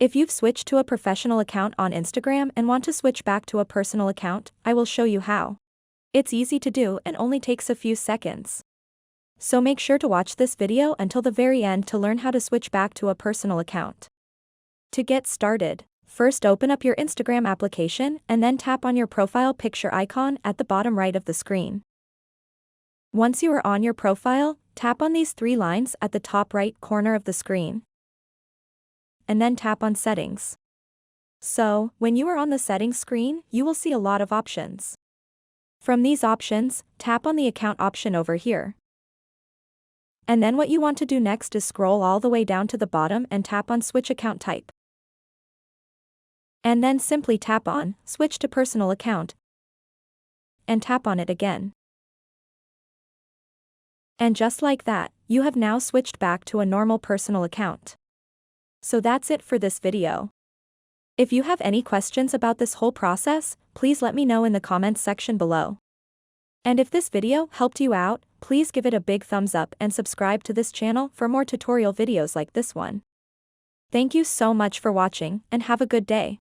If you've switched to a professional account on Instagram and want to switch back to a personal account, I will show you how. It's easy to do and only takes a few seconds. So make sure to watch this video until the very end to learn how to switch back to a personal account. To get started, first open up your Instagram application and then tap on your profile picture icon at the bottom right of the screen. Once you are on your profile, tap on these three lines at the top right corner of the screen. And then tap on Settings. So, when you are on the settings screen, you will see a lot of options. From these options, tap on the account option over here. And then what you want to do next is scroll all the way down to the bottom and tap on Switch Account Type. And then simply tap on Switch to Personal Account. And tap on it again. And just like that, you have now switched back to a normal personal account. So that's it for this video. If you have any questions about this whole process, please let me know in the comments section below. And if this video helped you out, please give it a big thumbs up and subscribe to this channel for more tutorial videos like this one. Thank you so much for watching and have a good day.